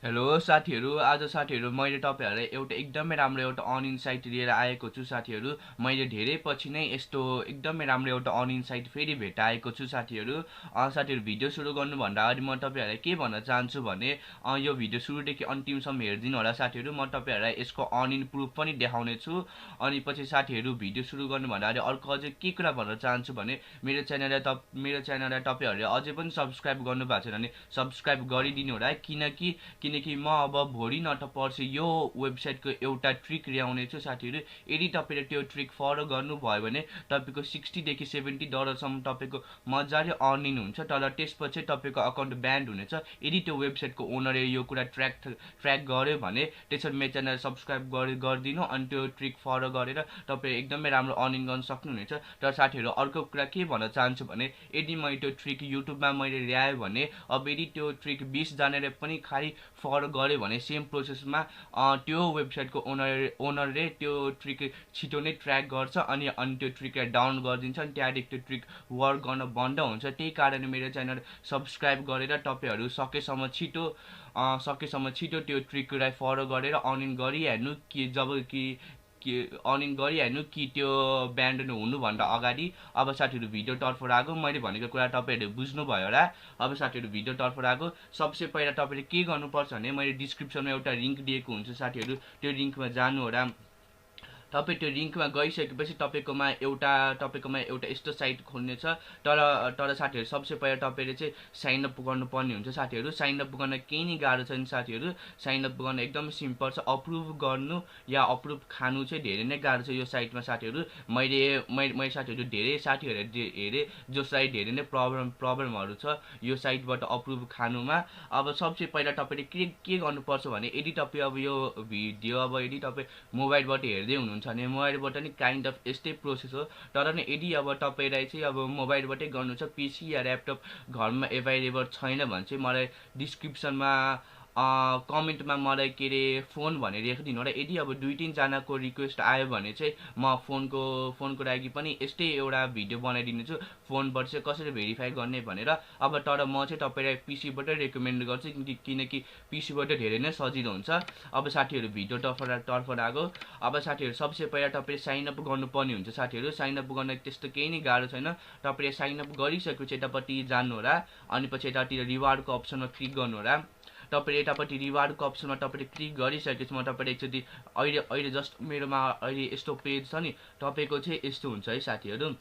Hello साथीहरू, आज साथीहरू मैले तपाईहरुलाई एउटा एकदमै राम्रो एउटा अनलाइन साइट लिएर आएको छु साथीहरू। मैले धेरै पछि नै यस्तो एकदमै राम्रो एउटा अनलाइन साइट फेरि भेटाएको छु साथीहरू। साथीहरू, भिडियो सुरु गर्नुभन्दा अगाडि म तपाईहरुलाई के भन्न चाहन्छु भने यो भिडियो सुरुदेखि अन्तिमसम्म हेरिदिनु होला साथीहरू। म तपाईहरुलाई यसको अनलाइन प्रुफ पनि देखाउने छु। अनि पछि साथीहरू, भिडियो सुरु गर्नुभन्दा अगाडि अर्को अझै के कुरा भन्न चाहन्छु भने मेरो च्यानललाई तपाईहरुले अझै पनि सब्स्क्राइब गर्नुभएको छैन भने सब्स्क्राइब गरिदिनु होला, किनकि म अब भोलि न त पर्सि यो वेबसाइटको एउटा ट्रिक ल्याउने छु साथीहरू। यदि तपाईले त्यो ट्रिक फलो गर्नुभयो भने तपाईको $60 देखि $70 सम्म तपाईको मजाले अर्निङ हुन्छ। तर त्यसपछि तपाईको अकाउन्ट ब्यान्ड हुनेछ यदि त्यो वेबसाइटको ओनरले यो कुरा ट्र्याक गर्यो भने। त्यसैले मेरो च्यानल सब्स्क्राइब गरिदिनु अनि त्यो ट्रिक फलो गरेर तपाईले एकदमै राम्रो अर्निङ गर्न सक्नुहुनेछ। तर साथीहरू, अर्को कुरा के भन्न चाहन्छु भने यदि मैले त्यो ट्रिक युट्युबमा मैले ल्याएँ भने अब यदि त्यो ट्रिक 20 जनाले पनि खाली फलो गर्यो भने सेम प्रोसेसमा त्यो वेबसाइटको ओनरले त्यो ट्रिक छिटो नै ट्र्याक गर्छ अनि त्यो ट्रिकलाई डाउन गरिदिन्छ अनि त्यहाँदेखि त्यो ट्रिक वर्क गर्न बन्द हुन्छ। त्यही कारण मेरो च्यानल सब्स्क्राइब गरेर तपाईहरु सकेसम्म छिटो त्यो ट्रिकलाई फलो गरेर अर्निङ गरिहाल्नु कि त्यो ब्यान्ड हुनुभन्दा अगाडि। अब साथीहरू, भिडियोतर्फ लागौँ। मैले भनेको कुरा तपाईहरुले बुझ्नुभयो होला। अब साथीहरू, भिडियोतर्फ लागौँ। सबसे पहिला तपाईले के गर्नुपर्छ भने मैले डिस्क्रिप्सनमा एउटा लिंक दिएको हुन्छ साथीहरू, त्यो लिंकमा जानु होला। तपाईं त्यो लिंकमा गइसकेपछि तपाईकोमा एउटा यस्तो साइट खोल्नेछ। तर साथीहरू, सबसे पहिला तपाईले चाहिँ साइन अप गर्नुपर्ने हुन्छ साथीहरू। साइन अप गर्न केही नै गाह्रो छैन साथीहरू। साइन अप गर्न एकदम सिम्पल छ। अप्रुभ गर्नु या अप्रुभ खानु चाहिँ धेरै नै गाह्रो छ यो साइटमा साथीहरू। मैले साथीहरू धेरै साथीहरूले हेरे जसलाई धेरै नै प्रब्लमहरु छ यो साइटबाट अप्रुभ खानुमा। अब सबसे पहिला तपाईले के गर्नुपर्छ भने यदि तपाई अब यो भिडियो यदि तपाई मोबाइलबाट हेर्दै हुनुहुन्छ भने मोबाइलबाट नि काइन्ड अफ यस्तै प्रोसेस हो। तर नि यदि अब तपाईलाई चाहिँ अब मोबाइलबाटै गर्नु छ, पीसी या ल्यापटप घरमा एभाइलेबल छैन भने चाहिँ मलाई डिस्क्रिप्सनमा कमेन्टमा मलाई के रे फोन भनेर लेखिदिनु होला। यदि अब 2-3 जनाको रिक्वेस्ट आयो भने चाहिँ म फोनको लागि पनि यस्तै एउटा भिडियो बनाइदिने छु, फोनबाट चाहिँ कसरी भेरिफाई गर्ने भनेर। अब तर म चाहिँ तपाईलाई पीसीबाटै रेकमेन्ड गर्छु किनकि पीसीबाट धेरै नै सजिलो हुन्छ। अब साथीहरू, भिडियोतर्फ लागौँ। अब साथीहरू, सबसे पहिला तपाईले साइन अप गर्नुपर्ने हुन्छ साथीहरू। साइन अप गर्न त्यस्तो केही नै गाह्रो छैन। तपाईले साइन अप गरिसकेपछि यतापट्टि जानु होला अनि पछि यतातिर रिवार्डको अप्सनमा क्लिक गर्नु होला। तपाईले यतापट्टि रिवार्डको अप्सनमा तपाईले क्लिक गरिसकेपछि म तपाईले एकचोटि अहिले जस्ट मेरोमा अहिले यस्तो पेज छ नि, तपाईको चाहिँ यस्तो हुन्छ है साथीहरू,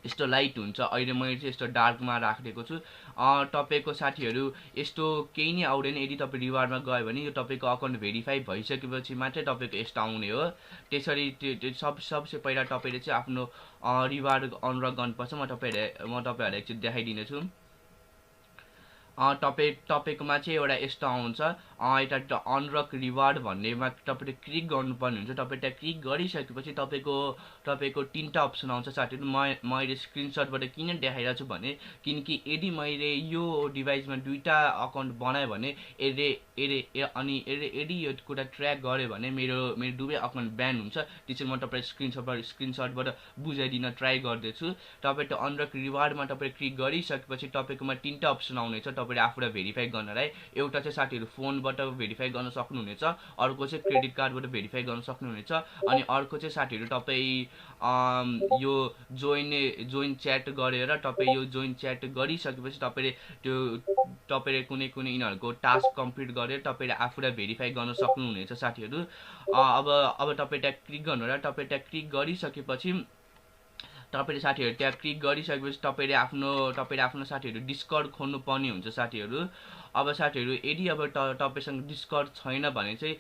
यस्तो लाइट हुन्छ। अहिले मैले चाहिँ यस्तो डार्कमा राखेको छु। तपाईको साथीहरू यस्तो केही नै आउँदैन। यदि तपाई रिवार्डमा गयो भने यो तपाईको अकाउन्ट भेरिफाई भइसकेपछि मात्रै तपाईको यस्तो आउने हो। त्यसरी सबसे पहिला तपाईले चाहिँ आफ्नो रिवार्ड अनलक गर्नुपर्छ। म तपाईहरुलाई एकचोटि देखाइदिने छु। तपाईकोमा चाहिँ एउटा यस्तो आउँछ यता अनलक रिवार्ड भन्नेमा तपाईले क्लिक गर्नुपर्ने हुन्छ। तपाई त्यहाँ क्लिक गरिसकेपछि तपाईको 3टा अप्सन आउँछ साथीहरू। मैले स्क्रिनशटबाट किन देखाइरहेको छु भने किनकि यदि मैले यो डिभाइसमा 2टा अकाउन्ट बनाएँ भने यदि यो कुरा ट्र्याक गर्यो भने मेरो दुवै अकाउन्ट ब्यान हुन्छ। त्यसैले म तपाईलाई स्क्रिनशटबाट बुझाइदिन ट्राई गर्दैछु। तपाई त्यो अनलक रिवार्डमा तपाई क्लिक गरिसकेपछि तपाईकोमा 3टा अप्सन आउनेछ तपाईले आफूलाई भेरिफाई गर्नलाई। एउटा चाहिँ साथीहरू फोनबाट भेरिफाई गर्न सक्नुहुनेछ, अर्को चाहिँ क्रेडिट कार्डबाट भेरिफाई गर्न सक्नुहुनेछ अनि अर्को चाहिँ साथीहरू तपाई यो जोइन च्याट गरेर तपाई यो जोइन च्याट गरिसकेपछि तपाईले कुनै यिनीहरुको टास्क कम्प्लिट गरेर तपाईले आफूलाई भेरिफाई गर्न सक्नुहुनेछ साथीहरू। अब तपाई त्यहाँ क्लिक गर्नु होला। तपाई त्यहाँ क्लिक गरिसकेपछि तपाईले साथीहरू त्यहाँ क्लिक गरिसकेपछि तपाईले आफ्नो साथीहरू डिस्कर्ड खोल्नु पर्ने हुन्छ साथीहरू। अब साथीहरू, यदि अब तपाईसँग डिस्कर्ड छैन भने चाहिँ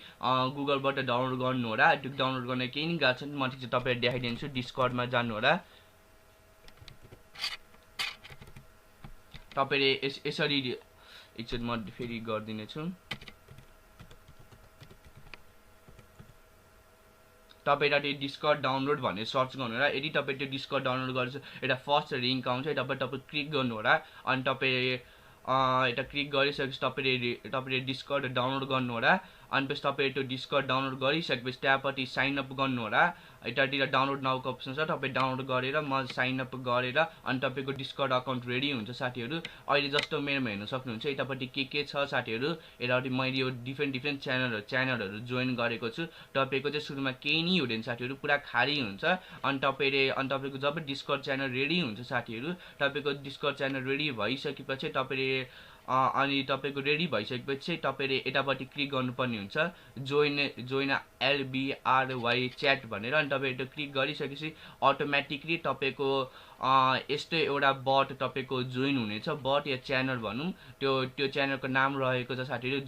गुगलबाट डाउनलोड गर्नु होला। त्यो डाउनलोड गर्न केही नै गाह्रो छैन। म चाहिँ तपाईलाई देखाइदिन्छु। डिस्कर्डमा जानु होला। तपाईले यसरी एकचोटि म फेरि गरिदिने छु। तपाईले डिस्कर्ड डाउनलोड भनेर सर्च गर्नु होला। यदि तपाई त्यो डिस्कर्ड डाउनलोड गरेछ एउटा फर्स्ट लिंक आउँछ, तपाईँ क्लिक गर्नु होला अनि तपाई यता क्लिक गरिसकेपछि तपाईले डिस्कर्ड डाउनलोड गर्नु होला। अनि पछि तपाईले त्यो डिस्कर्ड डाउनलोड गरिसकेपछि त्यहाँपट्टि साइन अप गर्नु होला। यतातिर डाउनलोड नाउको अप्सन छ, तपाईँ डाउनलोड गरेर म साइन अप गरेर अनि तपाईँको डिस्कर्ड अकाउन्ट रेडी हुन्छ साथीहरू। अहिले जस्तो मेरोमा हेर्न सक्नुहुन्छ यतापट्टि के छ साथीहरू, यतापट्टि मैले यो डिफ्रेन्ट च्यानलहरू जोइन गरेको छु। तपाईँको चाहिँ सुरुमा केही नै हुँदैन साथीहरू, पुरा खाली हुन्छ। अनि तपाईँको जब डिस्कर्ड च्यानल रेडी हुन्छ साथीहरू, तपाईँको डिस्कर्ड च्यानल रेडी भइसकेपछि तपाईँले अनि तपाईँको रेडी भइसकेपछि तपाईँले यतापट्टि क्लिक गर्नुपर्ने हुन्छ जोइन LBRY च्याट भनेर। अनि तपाईँ त्यो क्लिक गरिसकेपछि अटोमेटिकली तपाईँको यस्तो एउटा बट तपाईँको जोइन हुनेछ, बट या च्यानल भनौँ, त्यो च्यानलको नाम रहेको छ साथीहरू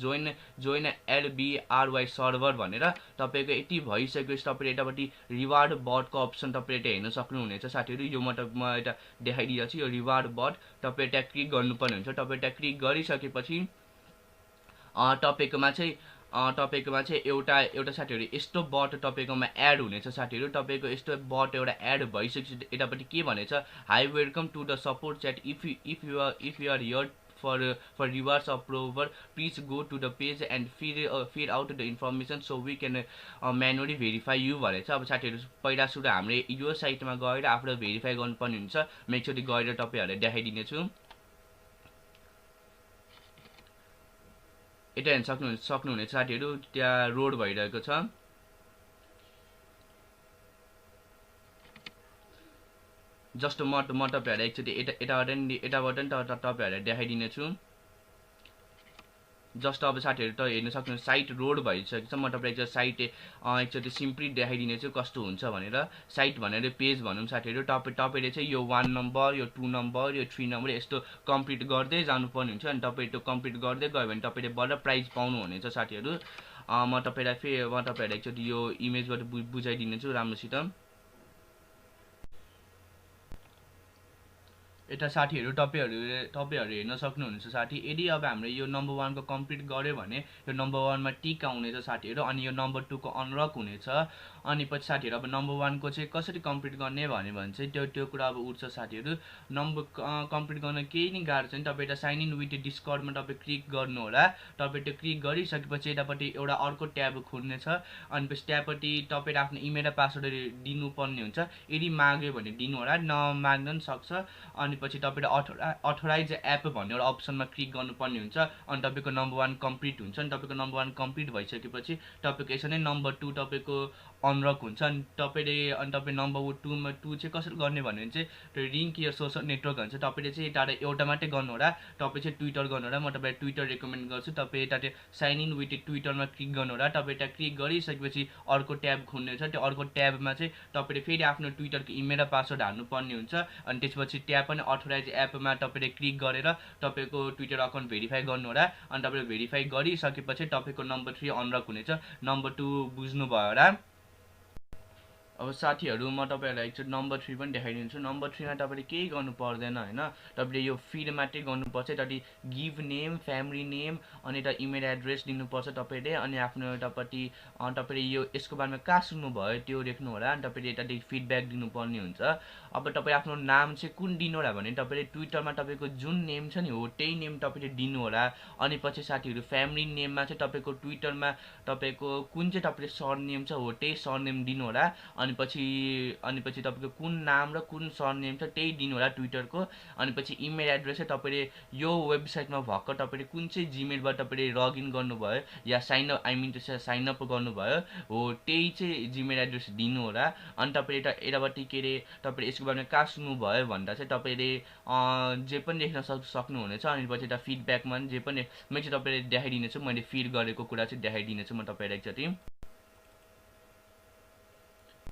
जोइन LBRY सर्भर भनेर। तपाईँको यति भइसकेपछि तपाईँले यतापट्टि रिवार्ड बटको अप्सन तपाईँले हेर्न सक्नुहुनेछ साथीहरू। यो म यता देखाइदिएको छु, यो रिवार्ड बट तपाईँ त्यहाँ क्लिक गर्नुपर्ने हुन्छ। तपाईँ त्यहाँ क्लिक गरिसकेपछि तपाईँकोमा चाहिँ एउटा साथीहरू यस्तो बट तपाईँकोमा एड हुनेछ साथीहरू। तपाईँको यस्तो बट एउटा एड भइसकेपछि यतापट्टि के भनेछ, hi welcome to the support chat, if you are here for rewards approval, please go to the page and fill out the information so we can manually verify you भनेछ। अब साथीहरू पहिला सुरु हामीले यो साइटमा गएर आफूलाई भेरिफाई गर्नुपर्ने हुन्छ। म एकचोटि गएर तपाईँहरूलाई देखाइदिनेछु। यता हेर्न सक्नुहुनेछ साथीहरू, त्यहाँ रोड भइरहेको छ। जस्ट म तपाईँहरूलाई एकचोटि यताबाट नि तपाईँहरूलाई देखाइदिनेछु। जस्ट अब साथीहरू त हेर्न सक्नुहुन्छ साइट रोड भइसकेको छ। म तपाईँलाई साइट एकचोटि सिम्पली देखाइदिनेछु कस्तो हुन्छ भनेर। साइट भनेर पेज भनौँ साथीहरू, तपाईँले चाहिँ यो 1 नम्बर, यो 2 नम्बर, यो 3 नम्बर यस्तो कम्प्लिट गर्दै जानुपर्ने हुन्छ। अनि तपाईँ त्यो कम्प्लिट गर्दै गयो भने तपाईँले बल्ल प्राइज पाउनुहुनेछ साथीहरू। म तपाईँहरूलाई एकचोटि यो इमेजबाट बुझाइदिनेछु राम्रोसित। यता साथीहरू तपाईँहरू हेर्न सक्नुहुन्छ साथी, यदि अब हामीले यो नम्बर 1 को कम्प्लिट गऱ्यो भने यो नम्बर 1 मा टिक आउनेछ साथीहरू, अनि यो नम्बर 2 को अनलक हुनेछ। अनि पछि साथीहरू अब नम्बर 1 को चाहिँ कसरी कम्प्लिट गर्ने भन्यो भने चाहिँ त्यो कुरा अब उठ्छ साथीहरू। नम्बर कम्प्लिट गर्न केही नै गाह्रो छैन। तपाईँ यता साइन इन विथ डिस्कर्डमा तपाईँ क्लिक गर्नु होला। तपाईँ त्यो क्लिक गरिसकेपछि यतापट्टि एउटा अर्को ट्याब खुल्नेछ। अनि पछि त्यहाँपट्टि तपाईँले आफ्नो इमेल र पासवर्ड दिनुपर्ने हुन्छ। यदि माग्यो भने दिनु होला, नमाग्न पनि सक्छ। अनि पछि तपाईँले अथोराइज एप भन्ने एउटा अप्सनमा क्लिक गर्नुपर्ने हुन्छ। अनि तपाईँको नम्बर 1 कम्प्लिट हुन्छ। अनि तपाईँको नम्बर 1 कम्प्लिट भइसकेपछि तपाईँको यसरी नै नम्बर 2 तपाईँको अनलक हुन्छ। अनि तपाईँ नम्बर 2 चाहिँ कसरी गर्ने भन्यो भने चाहिँ त्यो लिङ्क या सोसल नेटवर्क हुन्छ। तपाईँले चाहिँ यता एउटा मात्रै गर्नु होला, तपाईँ चाहिँ ट्विटर गर्नु होला। म तपाईँलाई ट्विटर रेकमेन्ड गर्छु। तपाईँ यता साइन इन विथ ट्विटरमा क्लिक गर्नु होला। तपाईँ त्यहाँ क्लिक गरिसकेपछि अर्को ट्याब खुल्नेछ। त्यो अर्को ट्याबमा चाहिँ तपाईँले फेरि आफ्नो ट्विटरको इमेल र पासवर्ड हाल्नुपर्ने हुन्छ। अनि त्यसपछि त्यहाँ पनि अथोराइज एपमा तपाईँले क्लिक गरेर तपाईँको ट्विटर अकाउन्ट भेरिफाई गर्नु होला। अनि तपाईँले भेरिफाई गरिसकेपछि तपाईँको नम्बर 3 अनलक हुनेछ। नम्बर 2 बुझ्नुभयो होला। अब साथीहरू म तपाईँहरूलाई एकचोटि नम्बर 3 पनि देखाइदिन्छु। नम्बर 3 मा तपाईँले केही गर्नु पर्दैन हैन। तपाईँले यो फिड मात्रै गर्नुपर्छ। यतापट्टि गिभ नेम, फ्यामिली नेम, अनि यता इमेल एड्रेस दिनुपर्छ तपाईँले। अनि आफ्नो यतापट्टि तपाईँले यो यसको बारेमा कहाँ सुन्नुभयो त्यो लेख्नु होला। अनि तपाईँले यतापट्टि फिडब्याक दिनुपर्ने हुन्छ। अब तपाईँ आफ्नो नाम चाहिँ कुन दिनु होला भने तपाईँले ट्विटरमा तपाईँको जुन नेम छ नि हो त्यही नेम तपाईँले दिनु होला। अनि पछि साथीहरू फ्यामिली नेममा चाहिँ तपाईँको ट्विटरमा तपाईँको कुन चाहिँ तपाईँले सरनेम छ हो त्यही सरनेम दिनु होला। अनि पछि तपाईँको कुन नाम र कुन सरनेम छ त्यही दिनु होला ट्विटरको। अनि पछि इमेल एड्रेस चाहिँ तपाईँले यो वेबसाइटमा भर्खर तपाईँले कुन चाहिँ जिमेलबाट तपाईँले लगइन गर्नुभयो या साइन अप गर्नुभयो हो त्यही चाहिँ जिमेल एड्रेस दिनु होला। अनि तपाईँले यतापट्टि के अरे तपाईँले यसको बारेमा कहाँ सुन्नुभयो भन्दा चाहिँ तपाईँले जे पनि लेख्न सक्नुहुनेछ। अनि पछि यता फिडब्याकमा जे पनि म चाहिँ तपाईँले देखाइदिनेछु। मैले फिल गरेको कुरा चाहिँ देखाइदिनेछु म तपाईँलाई एकचोटि।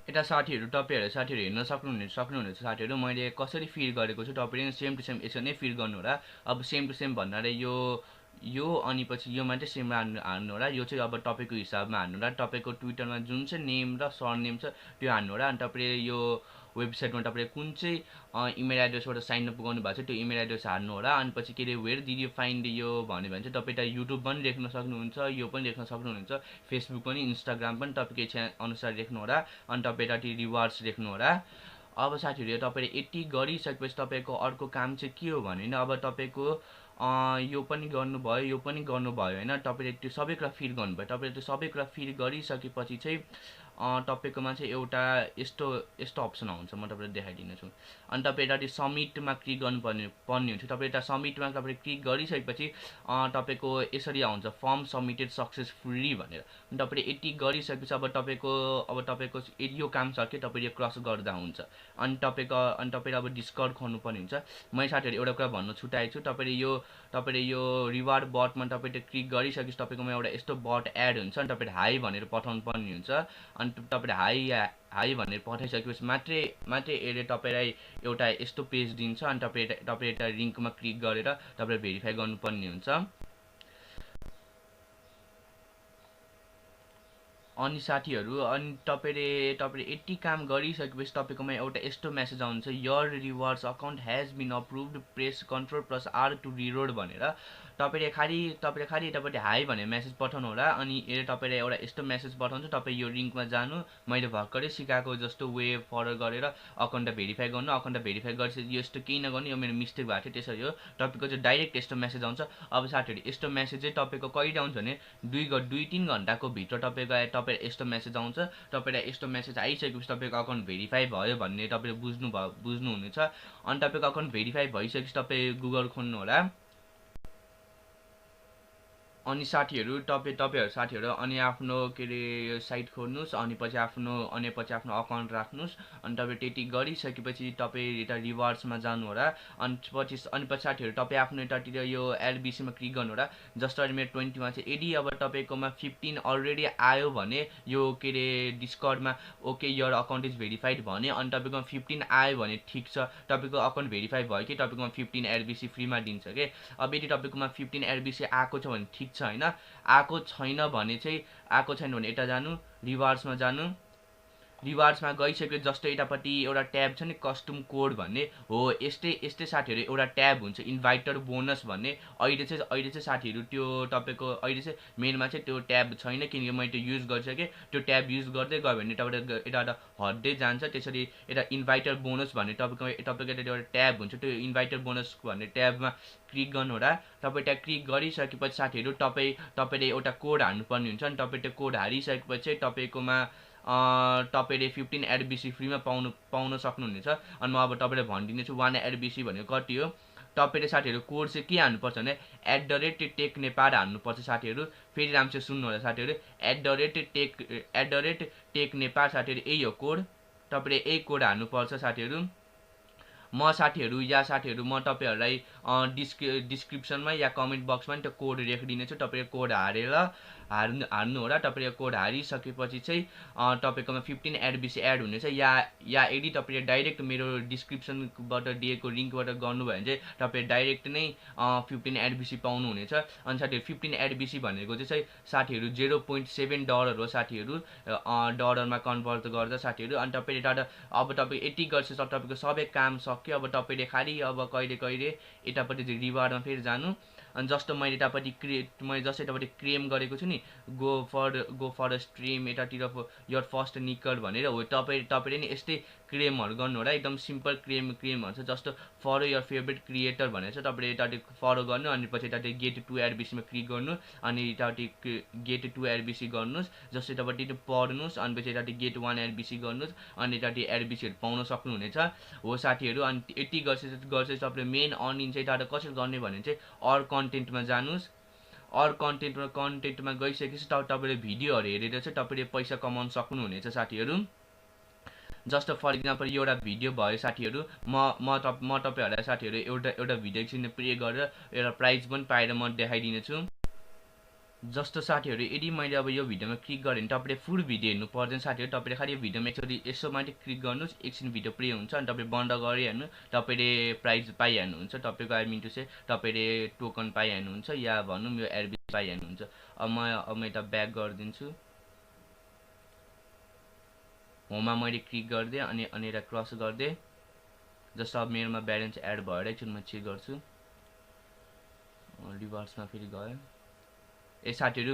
यता साथीहरू हेर्न सक्नुहुनेछ साथीहरू, मैले कसरी फिल गरेको छु। तपाईँले सेम टु सेम यसरी नै फिल गर्नु होला। अब सेम टु सेम भन्नाले यो अनि पछि यो मात्रै सेम हान्नु होला। यो चाहिँ अब तपाईँको हिसाबमा हान्नु होला। तपाईँको ट्विटरमा जुन चाहिँ नेम र सरनेम छ त्यो हान्नु होला। अनि तपाईँले यो वेबसाइटमा तपाईँले कुन चाहिँ इमेल एड्रेसबाट साइन अप गर्नुभएको छ त्यो इमेल एड्रेस हान्नु होला। अनि पछि के अरे वेयर डिड यु फाइन्ड यो भन्यो भने चाहिँ तपाईँ त्यहाँ युट्युब पनि लेख्न सक्नुहुन्छ, यो पनि लेख्न सक्नुहुन्छ, फेसबुक पनि, इन्स्टाग्राम पनि तपाईँको इच्छा अनुसार लेख्नु होला। अनि तपाईँ यतापट्टि रिवार्ड्स लेख्नु होला। अब साथीहरू तपाईँले यति गरिसकेपछि तपाईँको अर्को काम चाहिँ के हो भने अब तपाईँको यो पनि गर्नुभयो होइन। तपाईँले त्यो सबै कुरा फिल गर्नुभयो। तपाईँले त्यो सबै कुरा फिल गरिसकेपछि चाहिँ तपाईँकोमा चाहिँ एउटा यस्तो यस्तो अप्सन आउँछ, म तपाईँलाई देखाइदिनेछु। अनि तपाईँ यता सब्मिटमा क्लिक गर्नुपर्ने हुन्छ। तपाईँ यता सब्मिटमा तपाईँ क्लिक गरिसकेपछि तपाईँको यसरी आउँछ फर्म सबमिटेड सक्सेसफुली भनेर। अनि तपाईँले यति गरिसकेपछि अब तपाईँको यो काम सक्यो, तपाईँले यो क्रस गर्दा हुन्छ। अनि तपाईँले अब डिस्कर्ड खोल्नुपर्ने हुन्छ। मैले साथीहरू एउटा कुरा भन्नु छुटाएको छु, तपाईँले यो रिवार्ड बटमा तपाईँले क्लिक गरिसकेपछि तपाईँकोमा एउटा यस्तो बट एड हुन्छ। अनि तपाईँले हाई भनेर पठाउनु पर्ने हुन्छ। अनि तपाईँले हाई भनेर पठाइसकेपछि मात्रै यसले तपाईँलाई एउटा यस्तो पेज दिन्छ। अनि तपाईँ यता लिङ्कमा क्लिक गरेर तपाईँले भेरिफाई गर्नुपर्ने हुन्छ। अनि साथीहरू तपाईँले यति काम गरिसकेपछि तपाईँकोमा एउटा यस्तो मेसेज आउँछ, your rewards account has been approved, press Ctrl+R to reload भनेर। तपाईँले खालि यतापट्टि हाई भनेर मेसेज पठाउनु होला। अनि यसले तपाईँलाई एउटा यस्तो मेसेज पठाउँछ, तपाईँ यो लिङ्कमा जानु, मैले भर्खरै सिकाएको जस्तो वे फरवर्ड गरेर अकाउन्ट भेरिफाई गर्नु। अकाउन्ट भेरिफाई गरिसकेपछि यस्तो केही नगर्नु, यो मेरो मिस्टेक भएको थियो त्यसरी हो। तपाईँको चाहिँ डाइरेक्ट यस्तो मेसेज आउँछ। अब साथीहरू यस्तो मेसेज चाहिँ तपाईँको कहिले आउँछ भने 2-3 घन्टाको भित्र तपाईँ यस्तो मेसेज आउँछ। तपाईँलाई यस्तो मेसेज आइसकेपछि तपाईँको अकाउन्ट भेरिफाई भयो भन्ने तपाईँले बुझ्नुहुनेछ। अनि तपाईँको अकाउन्ट भेरिफाई भइसकेपछि तपाईँ गुगल खोल्नु होला। अनि साथीहरू अनि आफ्नो के अरे यो साइट खोल्नुहोस्। अनि पछि आफ्नो अकाउन्ट राख्नुहोस्। अनि तपाईँ त्यति गरिसकेपछि तपाईँ यता रिवार्ड्समा जानु होला। अनि पछि साथीहरू तपाईँ आफ्नो यतातिर यो एलबिसीमा क्लिक गर्नु होला। जस्तो अहिले मेरो 20मा चाहिँ यदि अब तपाईँकोमा 15 अलरेडी आयो भने यो के अरे डिस्कर्डमा okay your account is verified भने, अनि तपाईँकोमा 15 आयो भने ठिक छ, तपाईँको अकाउन्ट भेरिफाई भयो कि तपाईँकोमा 15 एलबिसी फ्रीमा दिन्छ कि। अब यदि तपाईँकोमा 15 एलबिसी आएको छ भने ठिक छ होइन, आएको छैन भने यता जानु, रिवार्ड्समा जानु। रिवार्ड्समा गइसक्यो जस्तो यतापट्टि एउटा ट्याब छ नि कस्टम कोड भन्ने हो, यस्तै साथीहरू एउटा ट्याब हुन्छ इन्भाइटर बोनस भन्ने। अहिले चाहिँ साथीहरू त्यो तपाईँको अहिले चाहिँ मेनमा चाहिँ त्यो ट्याब छैन, किनकि मैले त्यो युज गरिसकेँ। त्यो ट्याब युज गर्दै गयो भने यता हट्दै जान्छ। त्यसरी यता इन्भाइटर बोनस भन्ने तपाईँको एउटा ट्याब हुन्छ, त्यो इन्भाइटर बोनस भन्ने ट्याबमा क्लिक गर्नु होला। तपाईँ त्यहाँ क्लिक गरिसकेपछि साथीहरू तपाईँले एउटा कोड हाल्नुपर्ने हुन्छ। अनि तपाईँ त्यो कोड हालिसकेपछि चाहिँ तपाईँकोमा तपाईँले 15 एलबिसी फ्रीमा पाउन सक्नुहुनेछ। अनि म अब तपाईँले भनिदिनेछु 1 एलबिसी भनेको कति हो। तपाईँले साथीहरू कोड चाहिँ के हाल्नुपर्छ भने @टेकनेपाल हाल्नुपर्छ साथीहरू। फेरि राम्रोसँग सुन्नु होला साथीहरू, @टेकनेपाल साथीहरू यही हो कोड। तपाईँले यही कोड हाल्नुपर्छ साथीहरू। म तपाईँहरूलाई डिस्क्रिप्सनमा या कमेन्ट बक्समा नि त्यो कोड लेखिदिनेछु। तपाईँले कोड हाल्नु होला। तपाईँले कोड हालिसकेपछि चाहिँ तपाईँकोमा 15 एलबिसी एड हुनेछ। या यदि तपाईँले डाइरेक्ट मेरो डिस्क्रिप्सनबाट दिएको लिङ्कबाट गर्नुभयो भने चाहिँ तपाईँ डाइरेक्ट नै 15 एलबिसी पाउनुहुनेछ। अनि साथीहरू 15 एलबिसी भनेको चाहिँ साथीहरू $0.7 हो साथीहरू, डलरमा कन्भर्ट गर्दा साथीहरू। अनि तपाईँले अब तपाईँ यति गर्छ तपाईँको सबै काम सक्यो। अब तपाईँले खालि अब कहिले यतापट्टि चाहिँ रिवार्डमा फेरि जानु। अनि जस्तो मैले यतापट्टि क्लेम गरेको छु नि, गो फर स्ट्रिम यतातिर योर फर्स्ट निकर भनेर हो। तपाईँले नि यस्तै क्लेमहरू गर्नु होला। एकदम सिम्पल क्लेम भन्छ, जस्तो फलो योर फेभरेट क्रिएटर भनेर चाहिँ तपाईँले यतापट्टि फलो गर्नु। अनि पछि यतापट्टि गेट 2 एलबिसीमा क्लिक गर्नु। अनि यतापट्टि गेट 2 एलबिसी गर्नुहोस्। जस्तो यतापट्टि पढ्नुहोस्। अनि पछि यतापट्टि गेट 1 एलबिसी गर्नुहोस्। अनि यतापट्टि एलबिसीहरू पाउन सक्नुहुनेछ हो साथीहरू। अनि यति गर्छ तपाईँले मेन अर्निङ चाहिँ यताबाट कसरी गर्ने भने चाहिँ अर कन्टेन्टमा जानुहोस्। अर कन्टेन्टमा गइसकेपछि तपाईँले भिडियोहरू हेरेर चाहिँ तपाईँले पैसा कमाउन सक्नुहुनेछ साथीहरू। जस्तो फर इक्जाम्पल एउटा भिडियो भयो साथीहरू, म तपाईँहरूलाई साथीहरू एउटा भिडियो एकछिन प्ले गरेर एउटा प्राइज पनि पाएर म देखाइदिनेछु। जस्तो साथीहरू यदि मैले अब यो भिडियोमा क्लिक गरेँ भने तपाईँले फुल भिडियो हेर्नु पर्दैन साथीहरू। तपाईँले खालि भिडियोमा एकचोटि यसो मात्रै क्लिक गर्नुहोस्, एकछिन भिडियो प्ले हुन्छ। अनि तपाईँले बन्द गरिहाल्नु, तपाईँले प्राइज पाइहाल्नुहुन्छ। तपाईँको आई मिन टु से तपाईँले टोकन पाइहाल्नुहुन्छ, या भनौँ यो एलबिसी पाइहाल्नुहुन्छ। अब म यता ब्याक गरिदिन्छु। होममा मैले क्लिक गरिदिएँ अनि यता क्रस गरिदिएँ। जस्तो अब मेरोमा ब्यालेन्स एड भएर एकछिन म चेक गर्छु। रिवार्ड्समा फेरि गयो। ए साथीहरू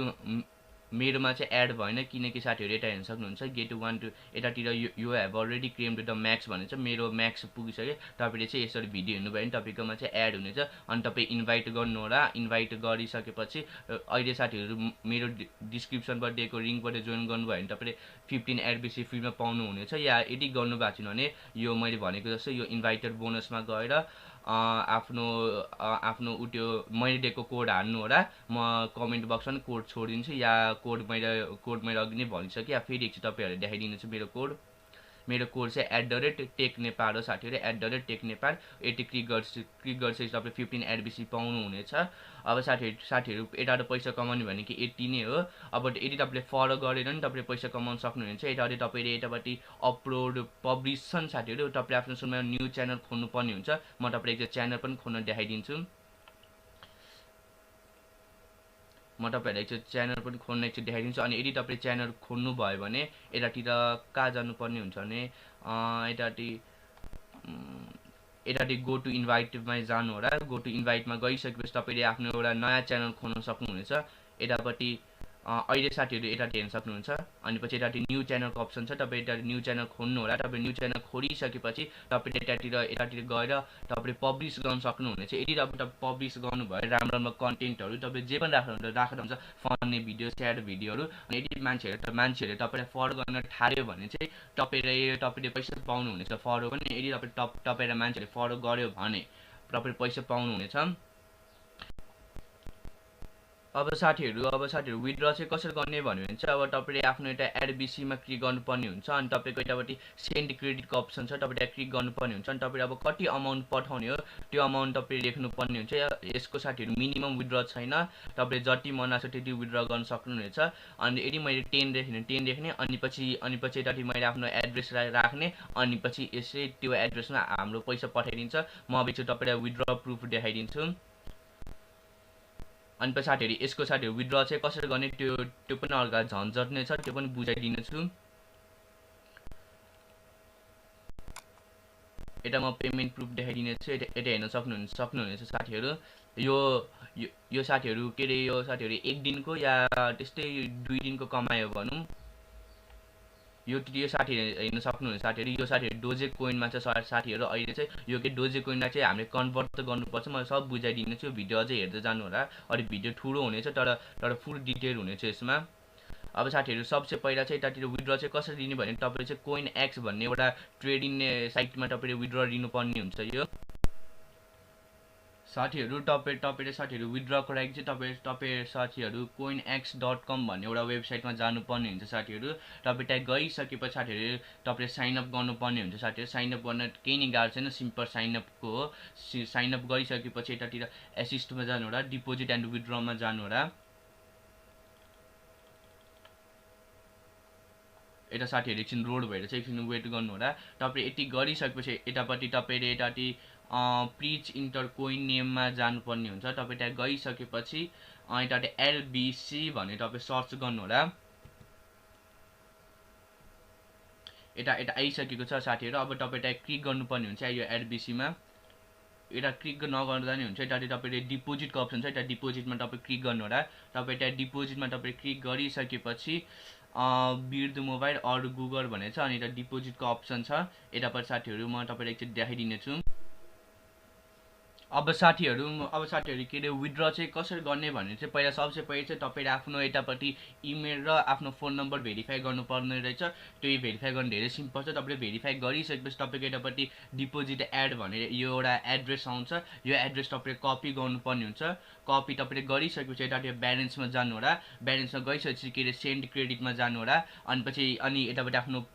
मेरोमा चाहिँ एड भएन किनकि साथीहरू यता हेर्न सक्नुहुन्छ गेट 1 टु यतातिर यो have already claimed the Max भनेर चाहिँ मेरो म्याक्स पुगिसक्यो। तपाईँले चाहिँ यसरी भिडियो हेर्नुभयो भने तपाईँकोमा चाहिँ एड हुनेछ अनि तपाईँ इन्भाइट गर्नु होला। इन्भाइट गरिसकेपछि अहिले साथीहरू मेरो डिस्क्रिप्सनबाट दिएको लिङ्कबाट जोइन गर्नुभयो भने तपाईँले 15 एडबिसी फ्रीमा पाउनुहुनेछ। या यदि गर्नुभएको छैन भने यो मैले भनेको जस्तो यो इन्भाइटेड बोनसमा गएर आफ्नो त्यो मैले दिएको कोड हाल्नु होला। म कमेन्ट बक्समा पनि कोड छोडिदिन्छु या कोड मैले अघि नै भनिसकेँ या फेरि एकचोटि तपाईँहरूले देखाइदिन्छु। मेरो कोड चाहिँ @टेकनेपाल हो साथीहरू, @टेकनेपाल। यति क्लिक गर्छ तपाईँ 15 एडबिसी पाउनुहुनेछ। अब साथीहरू यताबाट पैसा कमाउने भनेको यति नै हो। अब यदि तपाईँले फलो गरेर नि तपाईँले पैसा कमाउन सक्नुहुन्छ। यताबाट तपाईँले यतापट्टि अपलोड पब्लिस छन् साथीहरू, तपाईँले आफ्नो सुरुमा न्यू च्यानल खोल्नुपर्ने हुन्छ। म तपाईँले एकचोटि च्यानल पनि खोल्न देखाइदिन्छु। म तपाईँहरूलाई एकचोटि च्यानल पनि खोल्न एकचोटि देखाइदिन्छु। अनि यदि तपाईँले च्यानल खोल्नुभयो भने यतातिर कहाँ जानुपर्ने हुन्छ भने यतापट्टि गो टु इन्भाइटमा जानु होला। गो टु इन्भाइटमा गइसकेपछि तपाईँले आफ्नो एउटा नयाँ च्यानल खोल्न सक्नुहुनेछ। यतापट्टि अहिले साथीहरू यतापट्टि हेर्न सक्नुहुन्छ। अनि पछि यतापट्टि न्यू च्यानलको अप्सन छ, तपाईँ यता न्यू च्यानल खोल्नु होला। तपाईँ न्यू च्यानल खोलिसकेपछि तपाईँले यतातिर गएर तपाईँले पब्लिस गर्न सक्नुहुनेछ। यदि तपाईँ पब्लिस गर्नुभयो राम्रो कन्टेन्टहरू तपाईँले जे पनि राख्नुहुन्छ फन्ने भिडियो स्याड भिडियोहरू। अनि यदि मान्छेहरूले तपाईँलाई फलो गर्न थाल्यो भने चाहिँ तपाईँले पैसा पाउनुहुनेछ फलो पनि। यदि तपाईँलाई मान्छेहरूले फलो गर्यो भने तपाईँले पैसा पाउनुहुनेछ। अब साथीहरू विथड्र चाहिँ कसरी गर्ने भन्यो भने चाहिँ अब तपाईँले आफ्नो एउटा एडबिसीमा क्लिक गर्नुपर्ने हुन्छ। अनि तपाईँको यतापट्टि सेन्ड क्रेडिटको अप्सन छ, तपाईँले क्लिक गर्नुपर्ने हुन्छ। अनि तपाईँले अब कति अमाउन्ट पठाउने हो त्यो अमाउन्ट तपाईँले लेख्नुपर्ने हुन्छ। यसको साथीहरू मिनिमम विथड्र छैन, तपाईँले जति मन लाग्छ त्यति विथड्र गर्न सक्नुहुनेछ। अनि यदि मैले 10 लेख्ने अनि पछि यतापट्टि मैले आफ्नो एड्रेस राख्ने अनि पछि यसै त्यो एड्रेसमा हाम्रो पैसा पठाइदिन्छ। म अब चाहिँ तपाईँलाई विथड्र प्रुफ देखाइदिन्छु। अनि पछि साथीहरू यसको विथड्र चाहिँ कसरी गर्ने त्यो पनि अर्का झन्झट नै छ, त्यो पनि बुझाइदिनेछु। यता म पेमेन्ट प्रुफ देखाइदिनेछु। यता हेर्न सक्नुहुनेछ साथीहरू। यो साथीहरू के अरे यो साथीहरू एक दिनको या त्यस्तै 2 दिनको कमायो भनौँ। यो साथीहरू हेर्न सक्नुहुन्छ साथीहरू। यो साथीहरू डोजे कोइनमा छ साथीहरू। अहिले चाहिँ यो के डोजे कोइनमा चाहिँ हामीले कन्भर्ट त गर्नुपर्छ। म सब बुझाइदिनेछु, भिडियो अझै हेर्दै जानु होला। अनि भिडियो ठुलो हुनेछ तर फुल डिटेल हुनेछ यसमा। अब साथीहरू सबसे पहिला चाहिँ यतातिर विथड्र चाहिँ कसरी दिने भने तपाईँले चाहिँ कोइन एक्स भन्ने एउटा ट्रेडिङ साइटमा तपाईँले विथड्र लिनुपर्ने हुन्छ। यो साथीहरू तपाईँले साथीहरू विथड्रको लागि चाहिँ तपाईँ साथीहरू coinex.com भन्ने एउटा वेबसाइटमा जानुपर्ने हुन्छ साथीहरू। तपाईँ त्यहाँ गइसकेपछि साथीहरू तपाईँले साइनअप गर्नुपर्ने हुन्छ साथीहरू। साइनअप गर्न केही नै गाह्रो छैन, सिम्पल साइनअपको हो। साइनअप गरिसकेपछि यतातिर एसिस्टमा जानु होला, डिपोजिट एन्ड विथड्रमा जानु होला। यता साथीहरू एकछिन लोड भएर चाहिँ एकछिन वेट गर्नु होला। तपाईँ यति गरिसकेपछि यतापट्टि तपाईँले यतापट्टि प्लिज इन्टर कोइन नेममा जानुपर्ने हुन्छ। तपाईँ त्यहाँ गइसकेपछि यतापट्टि एलबिसी भनेर तपाईँ सर्च गर्नु होला। यता आइसकेको छ साथीहरू। अब तपाईँ त्यहाँ क्लिक गर्नुपर्ने हुन्छ यो एलबिसीमा। यता क्लिक नगर्दा नि हुन्छ। यतापट्टि तपाईँले डिपोजिटको अप्सन छ, यता डिपोजिटमा तपाईँ क्लिक गर्नु होला। तपाईँ त्यहाँ डिपोजिटमा तपाईँ क्लिक गरिसकेपछि बिर्द मोबाइल अरू गुगल भनेर छ। अनि यता डिपोजिटको अप्सन छ। यतापट्टि साथीहरू म तपाईँलाई एकचोटि देखाइदिनेछु। अब साथीहरू के अरे विथड्र चाहिँ कसरी गर्ने भने चाहिँ पहिला सबसे पहिला चाहिँ तपाईँले आफ्नो यतापट्टि इमेल र आफ्नो फोन नम्बर भेरिफाई गर्नुपर्ने रहेछ। त्यो भेरिफाई गर्नु धेरै सिम्पल छ। तपाईँले भेरिफाई गरिसकेपछि तपाईँको यतापट्टि डिपोजिट एड भनेर यो एउटा एड्रेस आउँछ। यो एड्रेस तपाईँले कपी गर्नुपर्ने हुन्छ। कपी तपाईँले गरिसकेपछि यतापट्टि ब्यालेन्समा जानु होला। ब्यालेन्समा गइसकेपछि के अरे सेन्ड क्रेडिटमा जानु होला। अनि यतापट्टि आफ्नो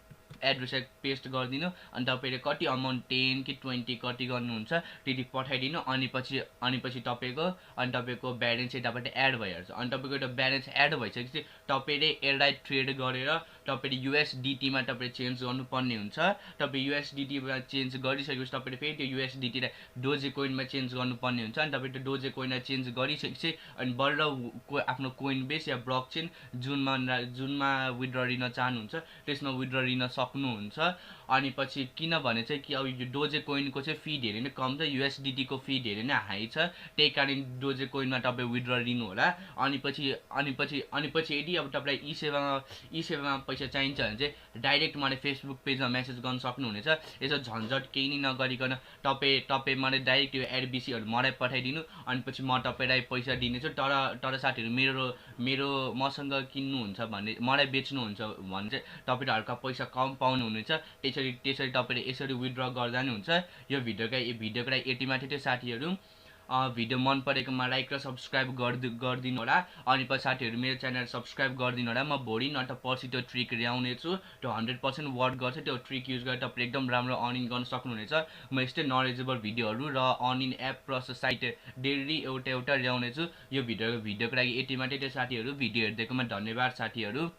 एड्रेस पेस्ट गरिदिनु। अनि तपाईँले कति अमाउन्ट 10 कि 20 कति गर्नुहुन्छ त्यति पठाइदिनु। अनि पछि तपाईँको ब्यालेन्स यतापट्टि एड भइहाल्छ। अनि तपाईँको एउटा ब्यालेन्स एड भइसकेपछि तपाईँले यसलाई ट्रेड गरेर तपाईँले युएसडिटीमा तपाईँले चेन्ज गर्नुपर्ने हुन्छ। तपाईँ युएसडिटीमा चेन्ज गरिसकेपछि तपाईँले फेरि त्यो युएसडिटीलाई डोजे कोइनमा चेन्ज गर्नुपर्ने हुन्छ। अनि तपाईँ त्यो डोजे कोइनलाई चेन्ज गरिसकेपछि अनि बल्ल आफ्नो कोइन बेस या ब्लकचेन जुनमा विथड्र लिन चाहनुहुन्छ त्यसमा विथड्र लिन सक्नुहुन्छ। अनि पछि किनभने चाहिँ कि अब यो डोजे कोइनको चाहिँ फी धेरै नै कम छ, USDT को फी धेरै नै हाई छ, त्यही कारण डोजे कोइनमा तपाईँ विथड्र लिनु होला। अनि पछि यदि अब तपाईँलाई ई सेवामा पैसा चाहिन्छ भने चाहिँ डाइरेक्ट मलाई फेसबुक पेजमा मेसेज गर्न सक्नुहुनेछ। यसो झन्झट केही नै नगरिकन तपाईँ मलाई डाइरेक्ट यो एडबिसीहरू मलाई पठाइदिनु, अनि पछि म तपाईँलाई पैसा दिनेछु। तर साथीहरू मेरो मसँग किन्नुहुन्छ भने, मलाई बेच्नुहुन्छ भने चाहिँ तपाईँले हल्का पैसा कम पाउनुहुनेछ। त्यसरी तपाईँले यसरी विथड्र गर्दा नि हुन्छ। यो भिडियोको लागि यति माथि थियो साथीहरू। भिडियो मन परेकोमा लाइक र सब्सक्राइब गरिदिनु होला। अनि पछि साथीहरू मेरो च्यानल सब्सक्राइब गरिदिनु होला। म भोलि न त पर्सि त्यो ट्रिक ल्याउने छु, त्यो 100% वर्क गर्छ। त्यो ट्रिक युज गरेर तपाईँ एकदम राम्रो अर्निङ गर्न सक्नुहुनेछ। म यस्तै नलेजेबल भिडियोहरू र earning app plus site daily एउटा ल्याउने छु। यो भिडियोको लागि यति मात्रै थियो साथीहरू। भिडियो हेरिदिएकोमा धन्यवाद साथीहरू।